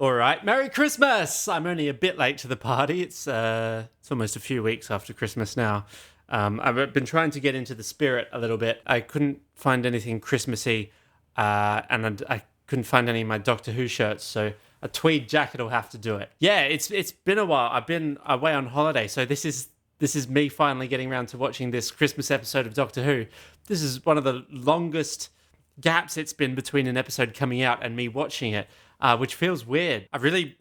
All right, Merry Christmas! I'm only a bit late to the party. It's almost a few weeks after Christmas now. I've been trying to get into the spirit a little bit. I couldn't find anything Christmassy, and I couldn't find any of my Doctor Who shirts, so a tweed jacket will have to do it. Yeah, it's been a while. I've been away on holiday, so this is me finally getting around to watching this Christmas episode of Doctor Who. This is one of the longest gaps it's been between an episode coming out and me watching it. Which feels weird. I really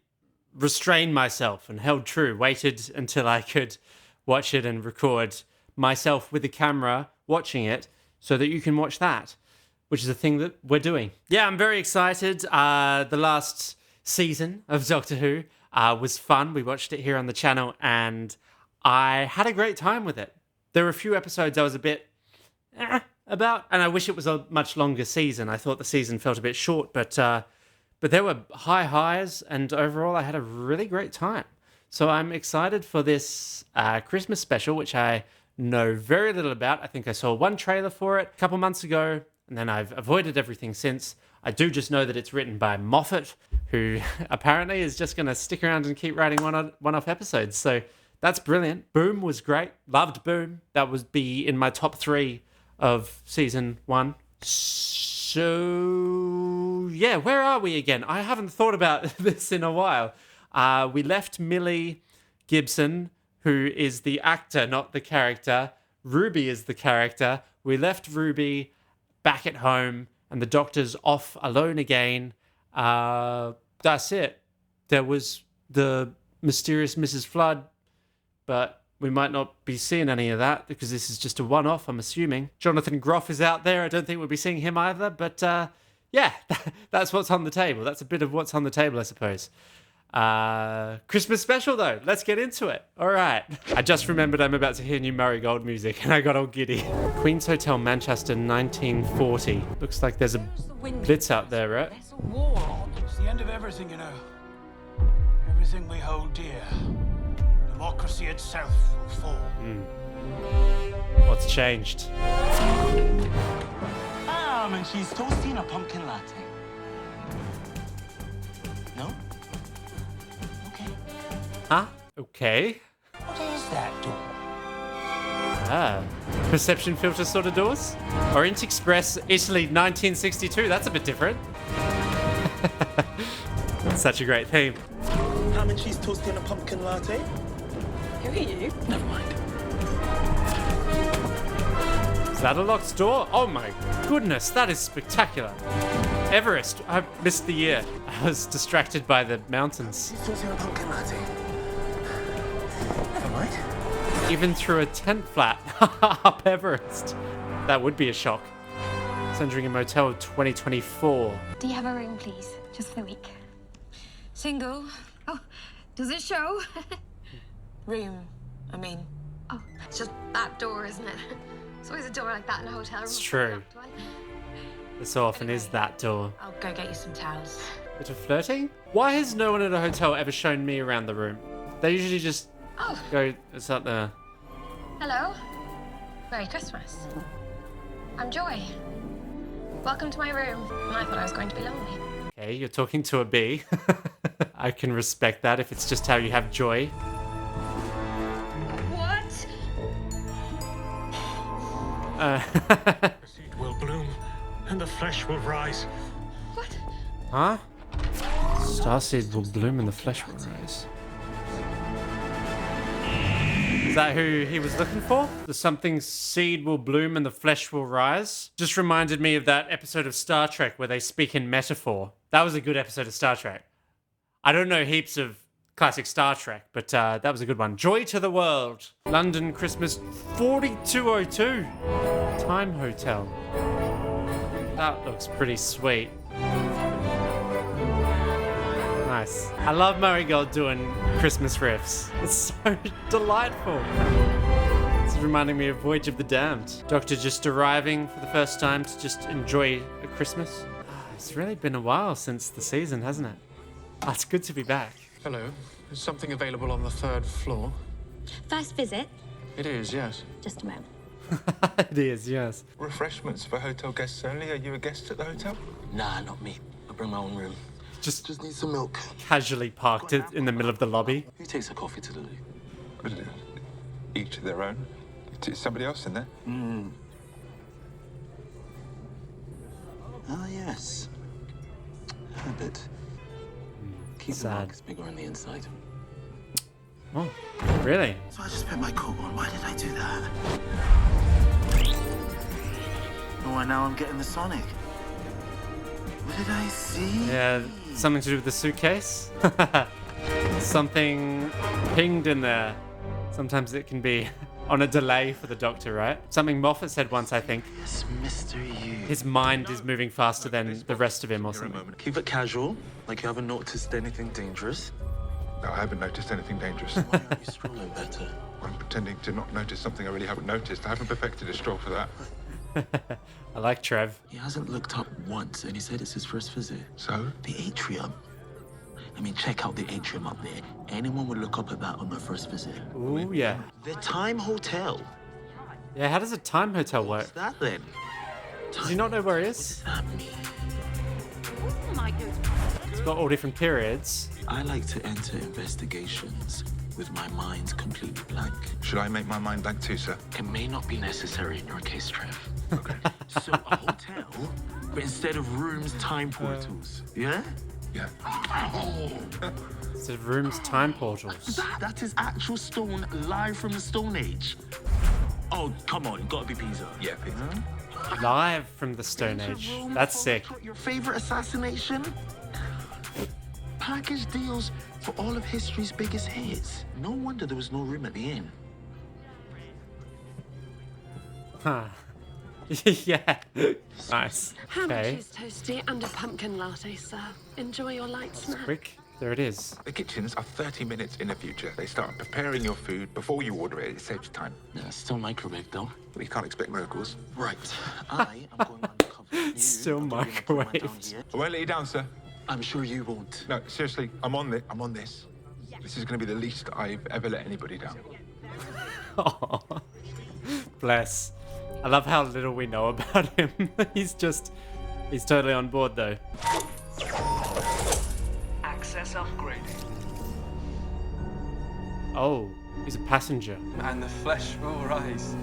restrained myself and held true, waited until I could watch it and record myself with the camera watching it so that you can watch that, which is a thing that we're doing. Yeah, I'm very excited. The last season of Doctor Who was fun. We watched it here on the channel and I had a great time with it. There were a few episodes I was a bit about, and I wish it was a much longer season. I thought the season felt a bit short, but there were high highs, and overall I had a really great time. So I'm excited for this Christmas special, which I know very little about. I think I saw one trailer for it a couple months ago, and then I've avoided everything since. I do just know that it's written by Moffat, who apparently is just going to stick around and keep writing one-off episodes. So that's brilliant. Boom was great. Loved Boom. That would be in my top 3 of season 1. So, yeah, where are we again? I haven't thought about this in a while. We left Millie Gibson, who is the actor, not the character. Ruby is the character. We left Ruby back at home, and the Doctor's off alone again. That's it. There was the mysterious Mrs. Flood, but we might not be seeing any of that because this is just a one-off, I'm assuming. Jonathan Groff is out there. I don't think we'll be seeing him either. But yeah, that's what's on the table. That's a bit of what's on the table, I suppose. Christmas special, though. Let's get into it. All right. I just remembered I'm about to hear new Murray Gold music, and I got all giddy. Queen's Hotel, Manchester, 1940. Looks like there's a blitz out there, right? There's a war. It's the end of everything, you know. Everything we hold dear. Democracy itself will fall. What's changed? And she's toasting a pumpkin latte. No? Okay. Huh? Okay. What is that door? Perception filter sort of doors? Orient Express, Italy, 1962. That's a bit different. Such a great theme. Ham and cheese toasting a pumpkin latte? Who are you? Never mind. Is that a locked door? Oh my goodness, that is spectacular. Everest, I missed the year. I was distracted by the mountains. Cheese toasting a pumpkin latte. Never mind. Even through a tent flat up Everest. That would be a shock. It's entering a motel 2024. Do you have a room, please? Just for the week. Single. Oh, does it show? Room, I mean. Oh, it's just that door, isn't it? There's always a door like that in a hotel room. It's true. There so often is that door. I'll go get you some towels. Bit of flirting? Why has no one at a hotel ever shown me around the room? They usually just go, it's up there. Hello. Merry Christmas. I'm Joy. Welcome to my room. And I thought I was going to be lonely. Okay, you're talking to a bee. I can respect that if it's just how you have joy. What? The seed will bloom, and the flesh will rise. What? Huh? Starseed will bloom and the flesh will rise. Is that who he was looking for? The something seed will bloom and the flesh will rise? Just reminded me of that episode of Star Trek where they speak in metaphor. That was a good episode of Star Trek. I don't know heaps of classic Star Trek, but that was a good one. Joy to the World. London, Christmas 4202. Time Hotel. That looks pretty sweet. Nice. I love Murray Gold doing Christmas riffs. It's so delightful. It's reminding me of Voyage of the Damned. Doctor just arriving for the first time to just enjoy a Christmas. It's really been a while since the season, hasn't it? Oh, it's good to be back. Hello. Is something available on the 3rd floor? First visit? It is, yes. Just a moment. It is, yes. Refreshments for hotel guests only. Are you a guest at the hotel? Nah, not me. I bring my own room. Just need some milk. casually parked it in the middle of the lobby. Who takes a coffee to the loo? Each to their own. Is somebody else in there? Ah, yes. Habit. Keep the Sad. marks bigger on the inside. Oh, really? So I just put my coat on. Why did I do that? Oh, and now I'm getting the Sonic. What did I see? Yeah, something to do with the suitcase? Something pinged in there. Sometimes it can be on a delay for the doctor, right? Something Moffat said once, I think. Yes, Mr. You. His mind is moving faster than the rest of him or something. Keep it casual, like you haven't noticed anything dangerous. No, I haven't noticed anything dangerous. Why aren't you strolling better? I'm pretending to not notice something I really haven't noticed. I haven't perfected a stroll for that. I like Trev. He hasn't looked up once, and he said it's his first visit. So? The atrium. I mean, check out the atrium up there. Anyone would look up at that on their first visit. Ooh, yeah. The Time Hotel. Yeah, how does a time hotel What's work? that then? Does he not know where he What is? does that mean? It's got all different periods. I like to enter investigations with my mind completely blank. Should I make my mind blank too, sir? It may not be necessary in your case, Trev. Okay. So a hotel, but instead of rooms, time portals. Yeah? Yeah. Instead of rooms, time portals. That is actual stone live from the Stone Age. Oh, come on, gotta be Pisa. Yeah, Peter. Live from the Stone Age. That's sick. Your favorite assassination? Package deals for all of history's biggest hits. No wonder there was no room at the inn. Huh. Yeah. Nice. Ham and Okay. cheese toasty and a pumpkin latte, sir. Enjoy your light snack. Quick. There it is. The kitchens are 30 minutes in the future. They start preparing your food before you order it. It saves time. Yeah, still microwave though. But you can't expect miracles. Right. I am going undercover. You Still are doing a program down microwaved. here. I won't let you down, sir. I'm sure you won't. No, seriously, I'm on this. This is going to be the least I've ever let anybody down. Aw. Bless. I love how little we know about him. he's totally on board though. Access upgraded. Oh, he's a passenger. And the flesh will rise.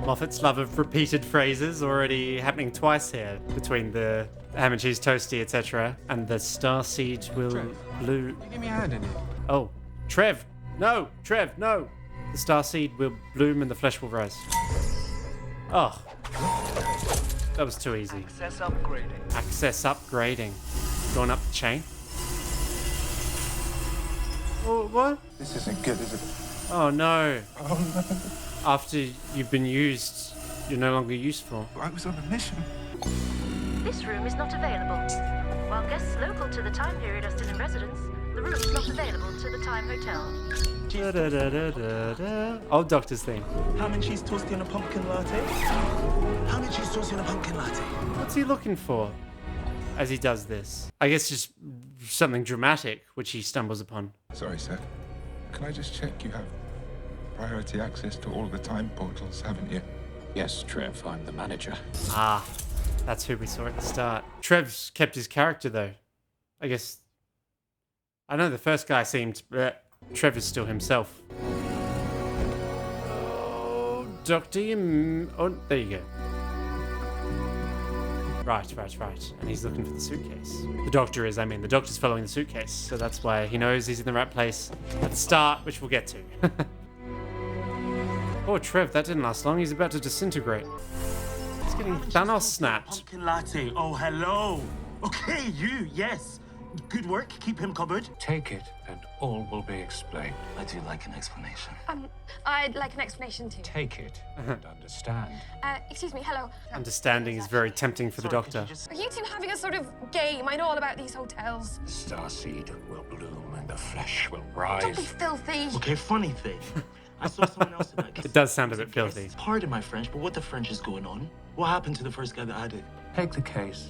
Moffat's love of repeated phrases already happening twice here between the ham and cheese toasty, etc., and the starseed will blue. Give me a hand in it. Oh, Trev! No! Trev, no! The starseed will bloom and the flesh will rise. Oh. That was too easy. Access upgraded. Access upgrading. Going up the chain. Oh, what? This isn't good, is it? Oh no. Oh, no. After you've been used, you're no longer useful. I was on a mission. This room is not available. While guests local to the time period are still in residence, the room is not available to the Time Hotel. Da-da-da-da-da-da. Old Doctor's theme. Ham and cheese toasty and a pumpkin latte? Ham and cheese toasty and a pumpkin latte. What's he looking for as he does this? I guess just something dramatic, which he stumbles upon. Sorry, sir. Can I just check you have priority access to all the time portals, haven't you? Yes, Trev, I'm the manager. Ah, that's who we saw at the start. Trev's kept his character, though. I guess... I know the first guy seemed... Trev is still himself. Oh, Doctor, oh, there you go. Right. And he's looking for the suitcase. The doctor is, the doctor's following the suitcase. So that's why he knows he's in the right place at the start, which we'll get to. Oh, Trev, that didn't last long. He's about to disintegrate. He's getting Thanos snapped. Pumpkin latte. Oh, hello. Okay, you, yes. Good work. Keep him covered. Take it, and all will be explained. I do like an explanation. I'd like an explanation too. Take it and understand. Excuse me, hello. Understanding is very tempting for the doctor. Are you two having a sort of game? I know all about these hotels. Starseed will bloom, and the flesh will Don't be rise. filthy. Okay, funny thing. I saw someone else in that case. It does sound a bit filthy. Pardon my French, but what the French is going on? What happened to the first guy that had it? Take the case,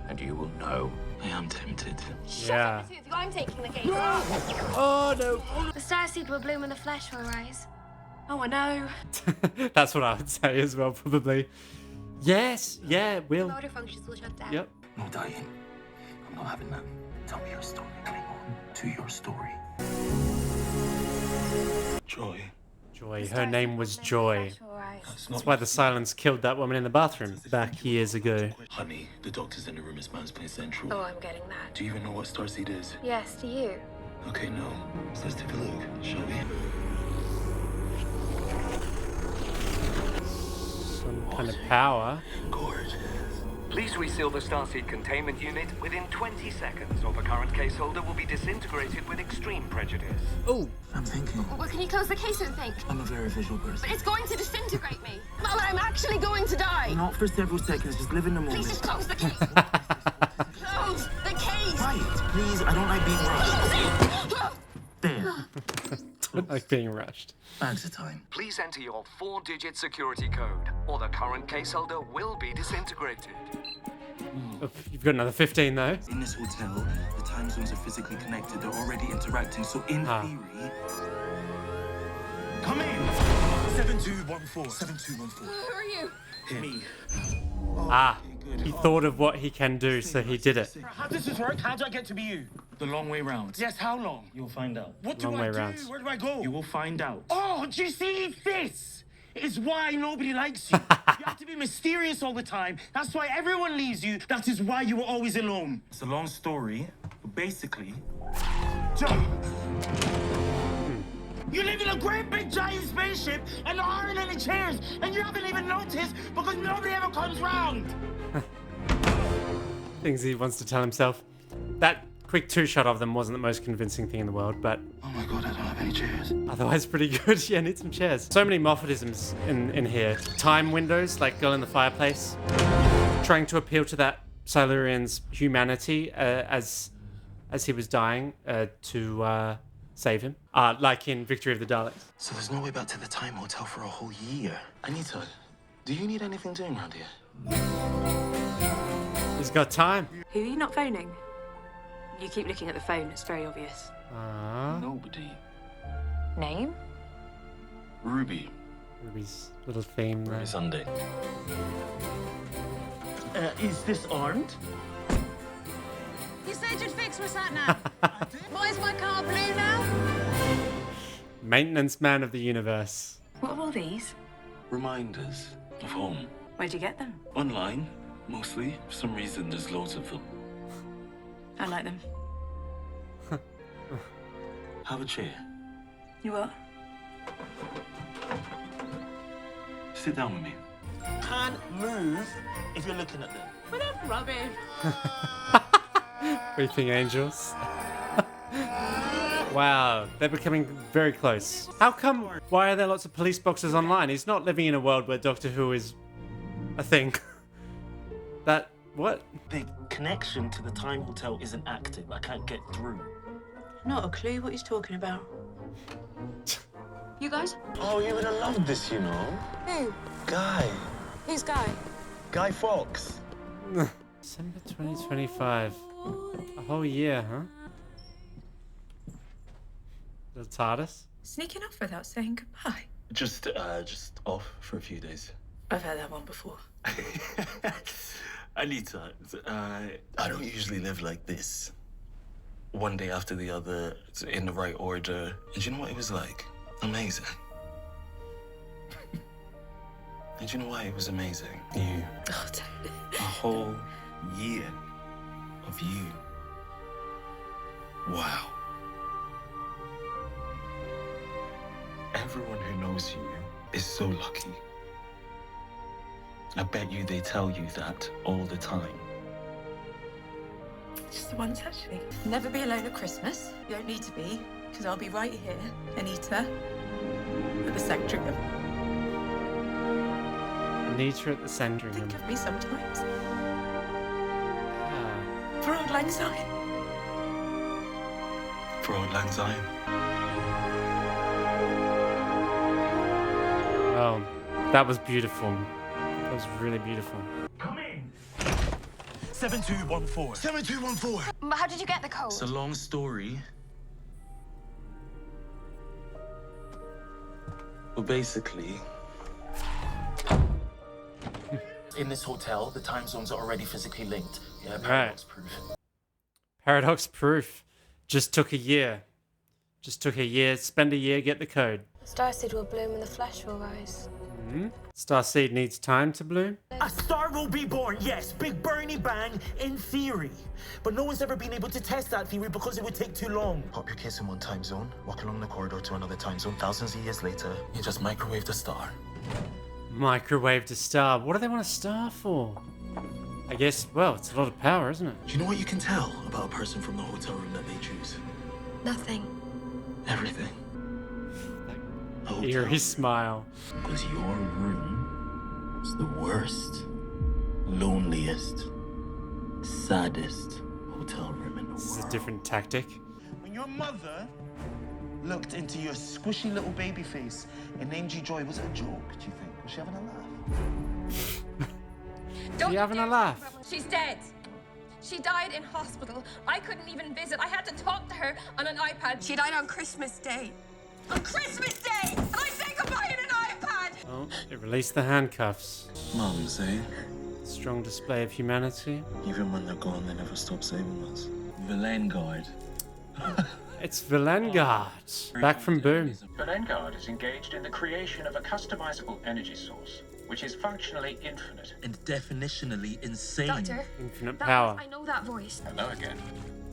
and you will know. I am tempted. Yeah. Shut up, the two of you. I'm taking the case. Oh, no. The starseed will bloom and the flesh will rise. Oh, I know. That's what I would say as well, probably. Yes, yeah, it will. Motor functions will shut down. Yep. No dying. I'm not having that. Tell me your story. Cling on to your story. Joy. Joy. Her name was Joy. All right. That's why the silence killed that woman in the bathroom back years ago. Honey, the doctor's in the room. It's Man's Place Central. Oh, I'm getting that. Do you even know what Starseed is? Yes, do you? Okay, no. So let's take a look, shall we? Some kind of power. Gorgeous. Please reseal the Starseed containment unit within 20 seconds, or the current caseholder will be disintegrated with extreme prejudice. Oh, I'm thinking. Well, can you close the case and think? I'm a very visual person. But it's going to disintegrate me. Mama, I'm actually going to die. Not for several seconds. Just live in the moment. Please just close the case. Close the case. Right, please. I don't like being rushed. There. like being rushed. Bags of time. Please enter your 4-digit security code, or the current caseholder will be disintegrated. Oh, you've got another 15 though. In this hotel, the time zones are physically connected. They're already interacting. So in theory, Come in! 7214. 7214. Who are you? Me. He thought of what he can do, so he did it. How does this work? How do I get to be you? the long way round. Yes, how long? You'll find out. What do Long I way do? round. Where do I go? You will find out. Oh, do you see? This is why nobody likes you. You have to be mysterious all the time. That's why everyone leaves you. That is why you were always alone. It's a long story, but basically, You live in a great big giant spaceship and there aren't any chairs, and you haven't even noticed because nobody ever comes round. Things he wants to tell himself. That quick two-shot of them wasn't the most convincing thing in the world, but oh my god, I don't have any chairs. otherwise pretty good. Yeah, need some chairs. So many Moffatisms in here. Time windows, like Girl in the Fireplace. Trying to appeal to that Silurian's humanity as he was dying to save him. Like in Victory of the Daleks. So there's no way back to the time hotel for a whole year. Anita, do you need anything doing around here? He's got time. Who are you not phoning? You keep looking at the phone, it's very obvious. Nobody. Name? Ruby. Ruby's little theme there. Ruby Sunday. Is this armed? You said you'd fix my sat nav. Why is my car blue now? Maintenance man of the universe. What are all these? Reminders of home. Where'd you get them? Online, mostly. For some reason, there's loads of them. I like them. Have a chair. You what? Sit down with me. Can't move if you're looking at them. What a rubbish. Weeping angels. Wow, they're becoming very close. How come? Why are there lots of police boxes online? He's not living in a world where Doctor Who is a thing. What? The connection to the time hotel isn't active. I can't get through. Not a clue what he's talking about. You guys? Oh, you're gonna love this, you know. Who? Guy. Who's Guy? Guy Fawkes. December 2025. A whole year, huh? Little TARDIS. Sneaking off without saying goodbye. Just off for a few days. I've had that one before. Anita, I don't usually live like this. One day after the other, in the right order. And you know what it was like? Amazing. And you know why it was amazing? You. Oh, A whole year of you. Wow. Everyone who knows you is so lucky. I bet you they tell you that all the time. Just the once, actually. Never be alone at Christmas. You don't need to be, because I'll be right here, Anita, at the Sanctuary. Anita at the Sandringham. Think of me sometimes. Ah. For Old Lang Syne. For Old Lang Syne. Oh, that was beautiful. That was really beautiful. Come in. 7214. 7214. But how did you get the code? It's a long story. Well, basically, in this hotel, the time zones are already physically linked. Yeah, paradox proof. Paradox proof. Just took a year. Spend a year, get the code. Starseed will bloom and the flesh will rise. Starseed needs time to bloom. A star will be born, yes, Big Bernie Bang, in theory. But no one's ever been able to test that theory because it would take too long. Pop your kids in one time zone, walk along the corridor to another time zone. Thousands of years later, you just microwave the star. Microwaved a star. What do they want a star for? I guess, well, it's a lot of power, isn't it? Do you know what you can tell about a person from the hotel room that they choose? Nothing. Everything. Eerie smile. Because your room is the worst, loneliest, saddest hotel room in the world. This is a different tactic. When your mother looked into your squishy little baby face and named you Joy, was it a joke, do you think? Was she having a laugh? Are you having a laugh? She's dead. She died in hospital. I couldn't even visit. I had to talk to her on an iPad. She died on Christmas Day. On Christmas Day! And I say goodbye on an iPad! Oh, it released the handcuffs. Mums, eh? Strong display of humanity. Even when they're gone, they never stop saving us. Vilengard. It's Vilengard. Back from Boom. Vilengard is engaged in the creation of a customizable energy source, which is functionally infinite. And definitionally insane. Doctor, Infinite that power. voice, I know that voice. Hello again.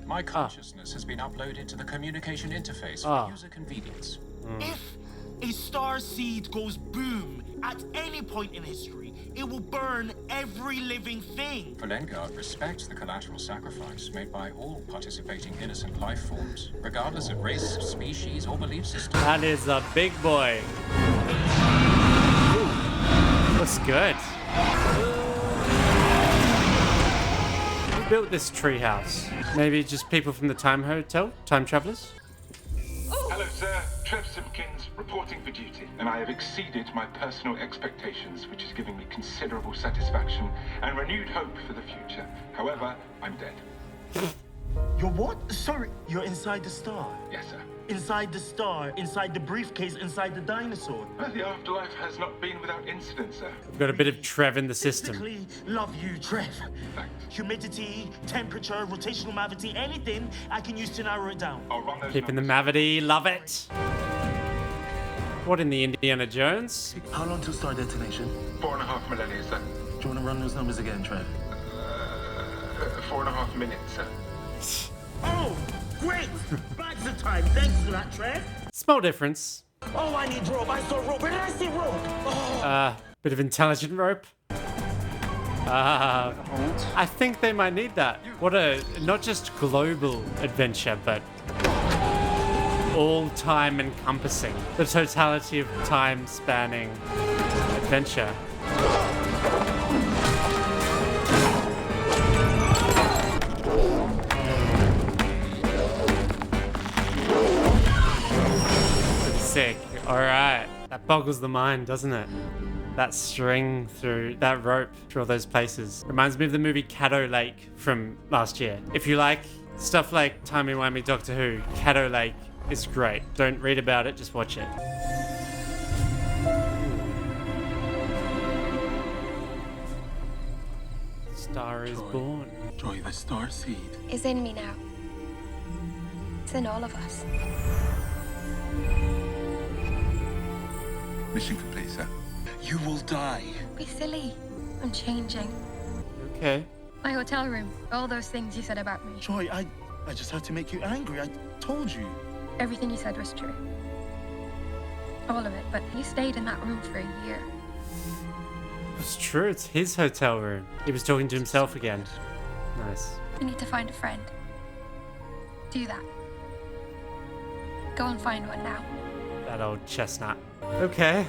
My consciousness has been uploaded to the communication interface for user convenience. If a star seed goes boom at any point in history, it will burn every living thing. Vilengard respects the collateral sacrifice made by all participating innocent life forms, regardless of race, species, or belief system. That is a big boy. Ooh, looks good. Who built this treehouse? Maybe just people from the Time Hotel? Time travelers? Hello, sir. Trev Simpkins, reporting for duty. And I have exceeded my personal expectations, which is giving me considerable satisfaction and renewed hope for the future. However, I'm dead. You're what? Sorry, you're inside the star. Yes, sir. Inside the star, inside the briefcase, inside the dinosaur. But the afterlife has not been without incident, sir. We've got a bit of Trev in the system. Physically love you, Trev. Humidity, temperature, rotational gravity, anything I can use to narrow it down. I'll run those Keeping the Mavity, love it. What in the Indiana Jones? How long till star detonation? 4.5 millennia, sir. Do you want to run those numbers again, Trev? 4.5 minutes, sir. Oh, great! Bags of time. Thanks for that, Trev. Small difference. Oh, I need rope. I saw rope. Where did I see rope? Oh. Bit of intelligent rope. I think they might need that. What a, not just global adventure, but all time encompassing. The totality of time spanning adventure. Sick. Alright. That boggles the mind, doesn't it? That string through that rope through all those places. Reminds me of the movie Caddo Lake from last year. If you like stuff like timey-wimey Doctor Who, Caddo Lake is great. Don't read about it, just watch it. Star is born. Joy, the star seed. It's in me now. It's in all of us. Mission complete, sir. You will die. Be silly. I'm changing. Okay. My hotel room. All those things you said about me. Joy, I just had to make you angry. I told you. Everything you said was true. All of it. But you stayed in that room for a year. It's true, it's his hotel room. He was talking to himself again. Nice. You need to find a friend. Do that. Go and find one now. That old chestnut. Okay.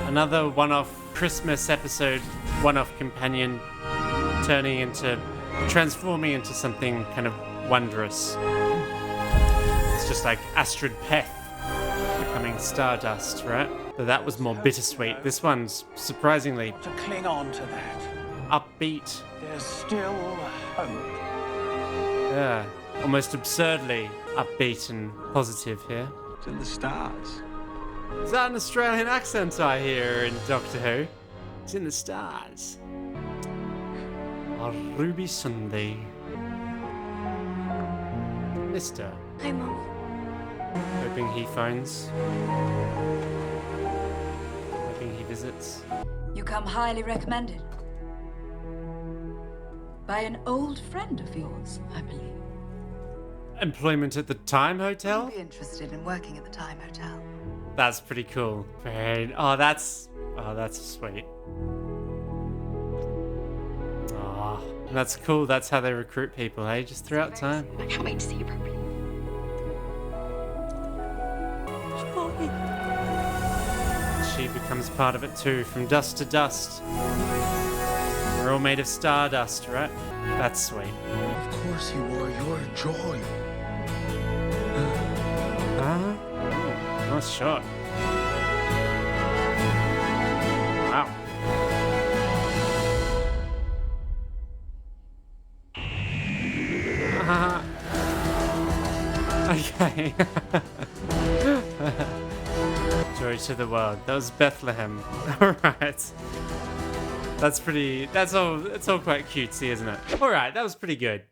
Another one-off Christmas episode, one-off companion transforming into something kind of wondrous. It's just like Astrid Peth becoming Stardust, right? But that was more bittersweet. This one's surprisingly To cling on to that. upbeat. There's still hope. Yeah, almost absurdly upbeat and positive here. It's in the stars. Is that an Australian accent I hear in Doctor Who? It's in the stars. Oh, Ruby Sunday. Mister. Hey, Mum. Hoping he phones. Hoping he visits. You come highly recommended. By an old friend of yours, I believe. Employment at the Time Hotel? I'd be interested in working at the Time Hotel. That's pretty cool. Oh, that's sweet. Oh, that's cool. That's how they recruit people, hey? Just throughout time. I can't wait to see you properly. She becomes part of it too, from dust to dust. We're all made of stardust, right? That's sweet. Of course you are. You're a joy. Nice shot. Wow. Okay. Joy to the world. That was Bethlehem. Alright. That's all quite cutesy, isn't it? Alright, that was pretty good.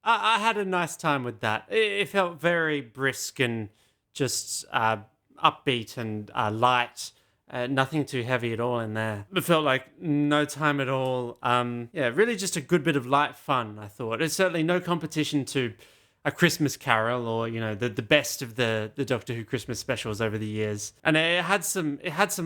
I had a nice time with that. It felt very brisk and just upbeat and light. Nothing too heavy at all in there. It felt like no time at all. Yeah, really just a good bit of light fun, I thought. It's certainly no competition to A Christmas Carol or, you know, the best of the Doctor Who Christmas specials over the years. And it had some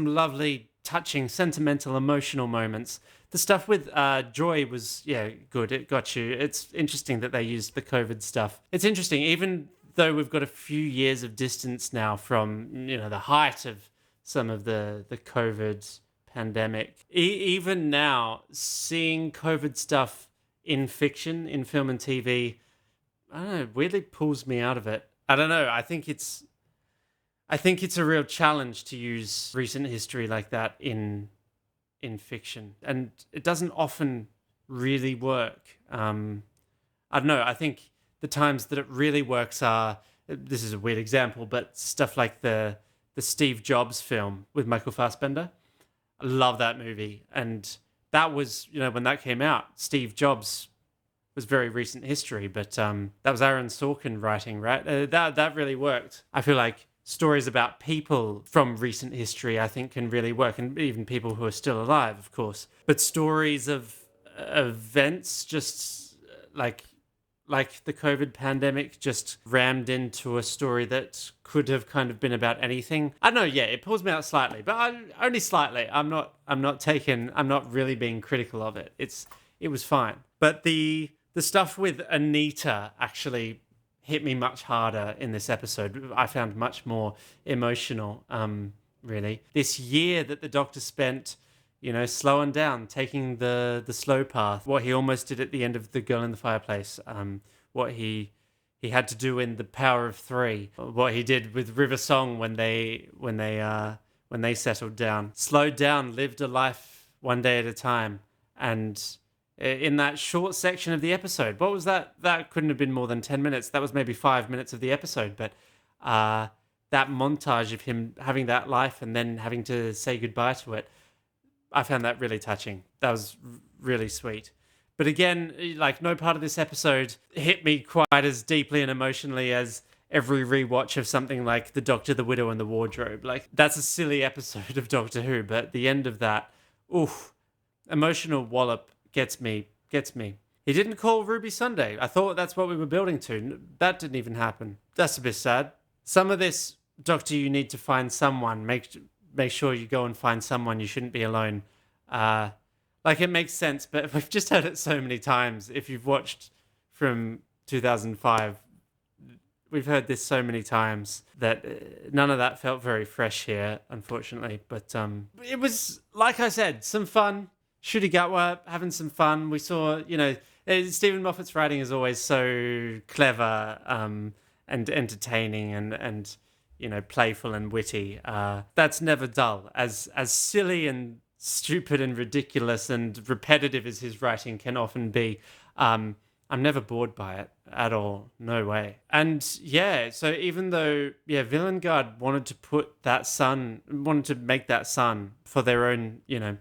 lovely, touching, sentimental, emotional moments. The stuff with Joy was, yeah, good. It got you. It's interesting that they used the COVID stuff. It's interesting, even though we've got a few years of distance now from, you know, the height of some of the COVID pandemic. Even now, seeing COVID stuff in fiction, in film and TV, I don't know, weirdly pulls me out of it. I don't know. I think it's a real challenge to use recent history like that in fiction, and it doesn't often really work. I don't know. I think the times that it really works are, this is a weird example, but stuff like the Steve Jobs film with Michael Fassbender. I love that movie, and that was, you know, when that came out, Steve Jobs was very recent history, but that was Aaron Sorkin writing, right? That really worked. I feel like stories about people from recent history, I think, can really work, and even people who are still alive, of course. But stories of events just like the COVID pandemic just rammed into a story that could have kind of been about anything. I don't know, yeah, it pulls me out slightly, but only slightly. I'm not really being critical of it. It was fine. But the stuff with Anita actually hit me much harder in this episode. I found much more emotional, really. This year that the Doctor spent, you know, slowing down, taking the slow path, what he almost did at the end of The Girl in the Fireplace, what he had to do in The Power of Three, what he did with River Song when they settled down. Slowed down, lived a life one day at a time, and in that short section of the episode, what was that? That couldn't have been more than 10 minutes. That was maybe 5 minutes of the episode, but that montage of him having that life and then having to say goodbye to it, I found that really touching. That was really sweet. But again, like, no part of this episode hit me quite as deeply and emotionally as every rewatch of something like The Doctor, the Widow, and the Wardrobe. Like, that's a silly episode of Doctor Who, but the end of that, oof, emotional wallop gets me. He didn't call Ruby Sunday. I thought that's what we were building to. That didn't even happen. That's a bit sad. Some of this, Doctor, you need to find someone. Make sure you go and find someone. You shouldn't be alone. Like, it makes sense, but we've just heard it so many times. If you've watched from 2005, we've heard this so many times that none of that felt very fresh here, unfortunately. But it was, like I said, some fun. Shooty Gatwa, having some fun. We saw, you know, Stephen Moffat's writing is always so clever and entertaining and you know, playful and witty. That's never dull. As silly and stupid and ridiculous and repetitive as his writing can often be, I'm never bored by it at all. No way. And yeah, so even though, yeah, Villain Guard wanted to make that sun for their own, you know,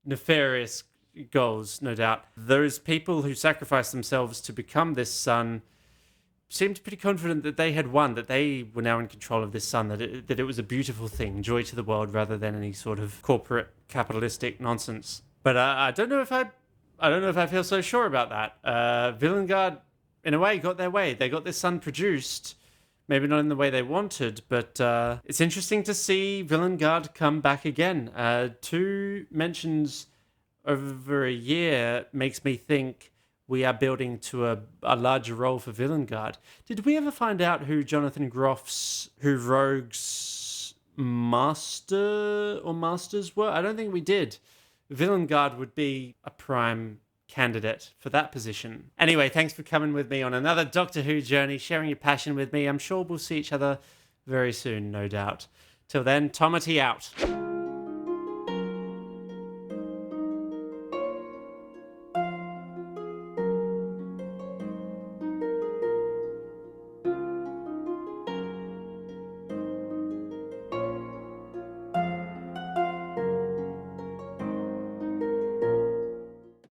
nefarious goals, no doubt. Those people who sacrificed themselves to become this sun seemed pretty confident that they had won, that they were now in control of this sun, that it was a beautiful thing, joy to the world rather than any sort of corporate capitalistic nonsense. But I don't know if I feel so sure about that. Villengard, in a way, got their way. They got this sun produced, maybe not in the way they wanted, but it's interesting to see Villengard come back again. 2 mentions over a year makes me think we are building to a larger role for Villengard. Did we ever find out who Jonathan Groff's, who Rogue's master or masters were? I don't think we did. Villengard would be a prime candidate for that position. Anyway, thanks for coming with me on another Doctor Who journey, sharing your passion with me. I'm sure we'll see each other very soon, no doubt. Till then, Tomity out.